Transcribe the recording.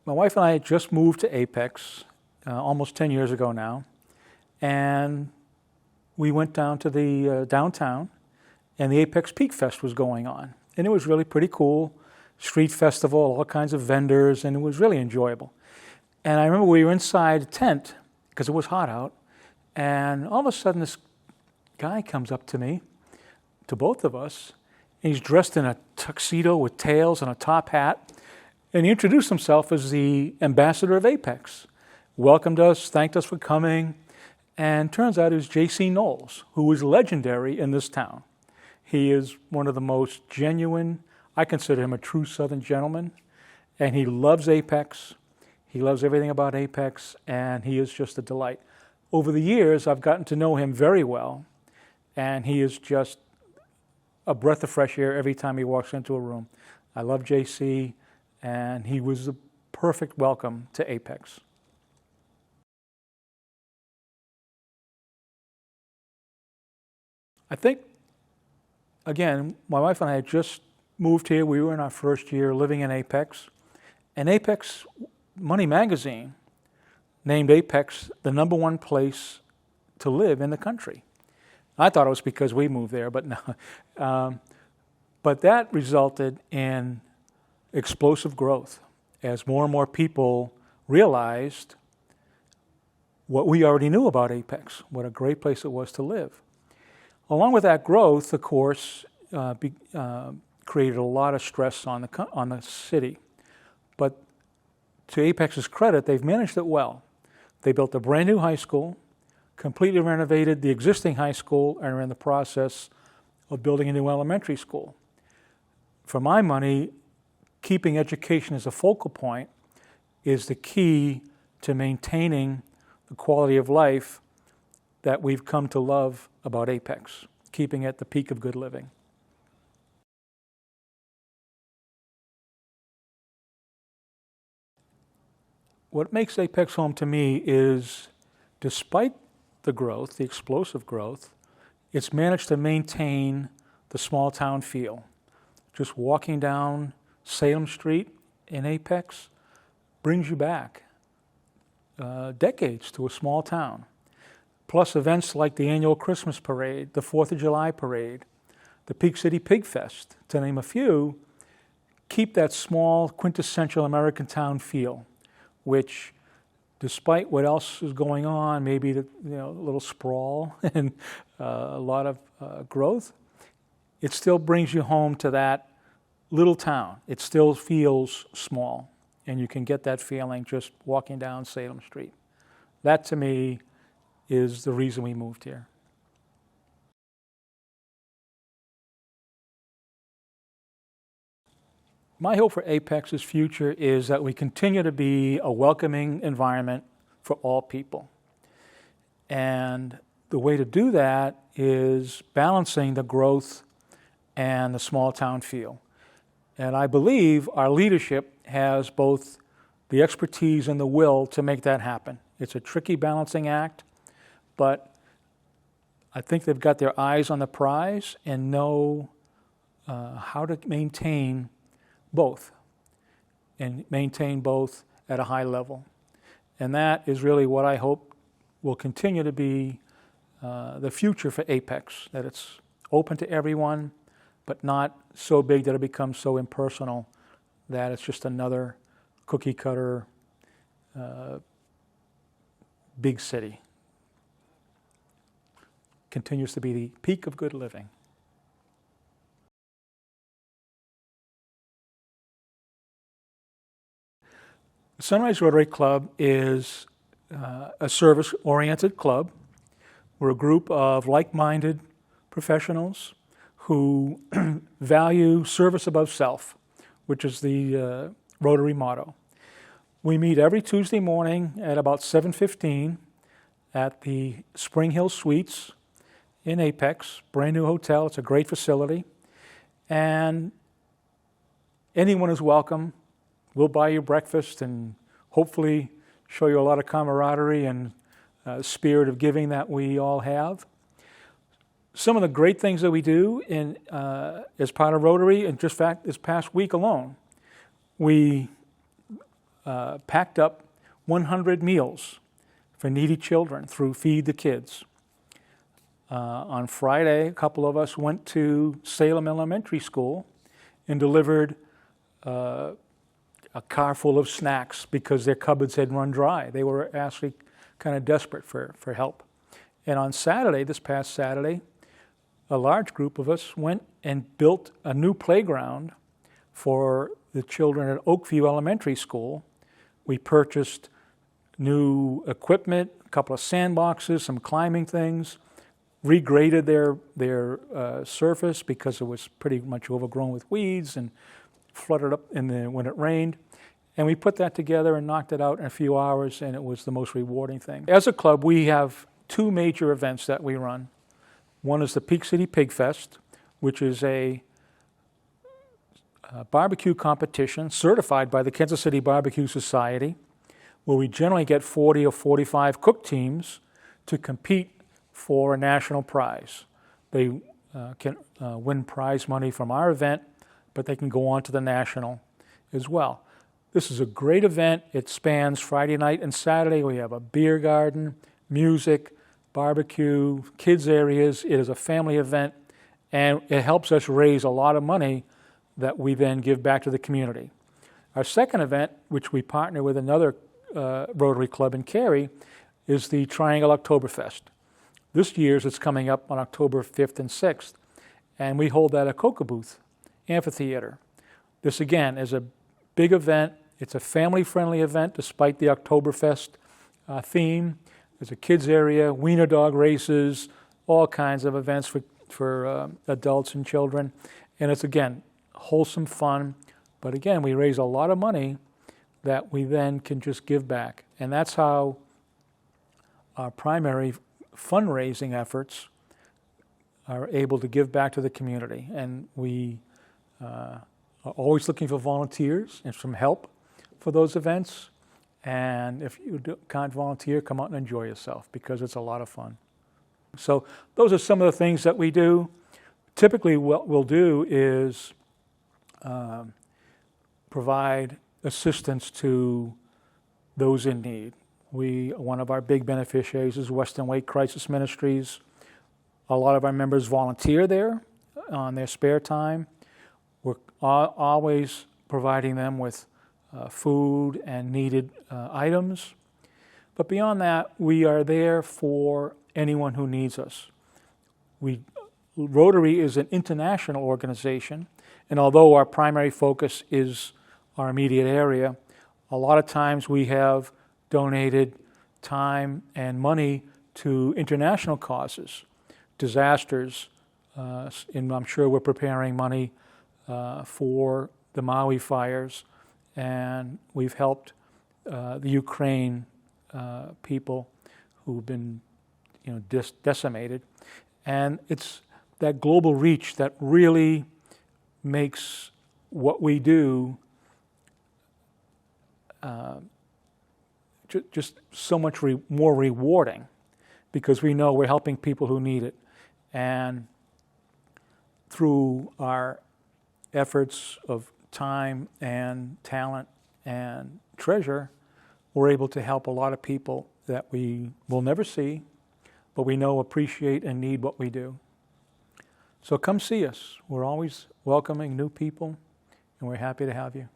My wife and I had just moved to Apex almost 10 years ago now, and we went down to the downtown, and the Apex Peak Fest was going on. And it was really pretty cool. Street festival, all kinds of vendors, and it was really enjoyable. And I remember we were inside a tent, because it was hot out, and all of a sudden this guy comes up to me, to both of us, and he's dressed in a tuxedo with tails and a top hat, and he introduced himself as the ambassador of Apex. Welcomed us, thanked us for coming, and turns out it was J.C. Knowles, who was legendary in this town. He is one of the most genuine, I consider him a true Southern gentleman, and he loves Apex. He loves everything about Apex, and he is just a delight. Over the years, I've gotten to know him very well, and he is just a breath of fresh air every time he walks into a room. I love JC, and he was the perfect welcome to Apex. I think, again, my wife and I had just moved here. We were in our first year living in Apex, and Apex Money Magazine named Apex the #1 place to live in the country. I thought it was because we moved there, but no. But that resulted in explosive growth as more and more people realized what we already knew about Apex, what a great place it was to live. Along with that growth, of course, created a lot of stress on the city. But to Apex's credit, they've managed it well. They built a brand new high school, completely renovated the existing high school, and are in the process of building a new elementary school. For my money, keeping education as a focal point is the key to maintaining the quality of life that we've come to love about Apex, keeping at the peak of good living. What makes Apex home to me is, despite the growth, the explosive growth, it's managed to maintain the small town feel. Just walking down Salem Street in Apex brings you back decades to a small town. Plus events like the annual Christmas parade, the 4th of July parade, the Peak City Pig Fest, to name a few, keep that small, quintessential American town feel, which, despite what else is going on, maybe a little sprawl and a lot of growth, it still brings you home to that little town. It still feels small, and you can get that feeling just walking down Salem Street. That, to me, is the reason we moved here. My hope for Apex's future is that we continue to be a welcoming environment for all people. And the way to do that is balancing the growth and the small town feel. And I believe our leadership has both the expertise and the will to make that happen. It's a tricky balancing act, but I think they've got their eyes on the prize and know how to maintain both, and maintain both at a high level. And that is really what I hope will continue to be the future for Apex, that it's open to everyone, but not so big that it becomes so impersonal that it's just another cookie cutter big city. Continues to be the peak of good living. The Sunrise Rotary Club is a service-oriented club. We're a group of like-minded professionals who value service above self, which is the Rotary motto. We meet every Tuesday morning at about 7:15 at the Spring Hill Suites in Apex, brand new hotel. It's a great facility. And anyone is welcome. We'll buy you breakfast and hopefully show you a lot of camaraderie and spirit of giving that we all have. Some of the great things that we do as part of Rotary, and just fact this past week alone, we packed up 100 meals for needy children through Feed the Kids. On Friday, a couple of us went to Salem Elementary School and delivered a car full of snacks because their cupboards had run dry. They were actually kind of desperate for help. And on Saturday, this past Saturday, a large group of us went and built a new playground for the children at Oakview Elementary School. We purchased new equipment, a couple of sandboxes, some climbing things, regraded their surface because it was pretty much overgrown with weeds and flooded up when it rained. And we put that together and knocked it out in a few hours, and it was the most rewarding thing. As a club, we have two major events that we run. One is the Peak City Pig Fest, which is a barbecue competition certified by the Kansas City Barbecue Society, where we generally get 40 or 45 cook teams to compete for a national prize. They can win prize money from our event, but they can go on to the national as well. This is a great event. It spans Friday night and Saturday. We have a beer garden, music, barbecue, kids areas. It is a family event, and it helps us raise a lot of money that we then give back to the community. Our second event, which we partner with another Rotary Club in Cary, is the Triangle Oktoberfest. This year's it's coming up on October 5th and 6th, and we hold that at Kokobuth Amphitheater. This again is a big event. It's a family-friendly event despite the Oktoberfest theme. There's a kids area, wiener dog races, all kinds of events for adults and children. And it's, again, wholesome fun. But again, we raise a lot of money that we then can just give back. And that's how our primary fundraising efforts are able to give back to the community. And we are always looking for volunteers and some help for those events. And if you can't volunteer, come out and enjoy yourself because it's a lot of fun. So those are some of the things that we do. Typically what we'll do is provide assistance to those in need. One of our big beneficiaries is Western Wake Crisis Ministries. A lot of our members volunteer there on their spare time. We're always providing them with food and needed items. But beyond that, we are there for anyone who needs us. Rotary is an international organization, and although our primary focus is our immediate area, a lot of times we have donated time and money to international causes, disasters, and I'm sure we're preparing money for the Maui fires, and we've helped the Ukraine people who've been decimated. And it's that global reach that really makes what we do just so much more rewarding, because we know we're helping people who need it. And through our efforts of time and talent and treasure, we're able to help a lot of people that we will never see, but we know appreciate and need what we do. So come see us. We're always welcoming new people, and we're happy to have you.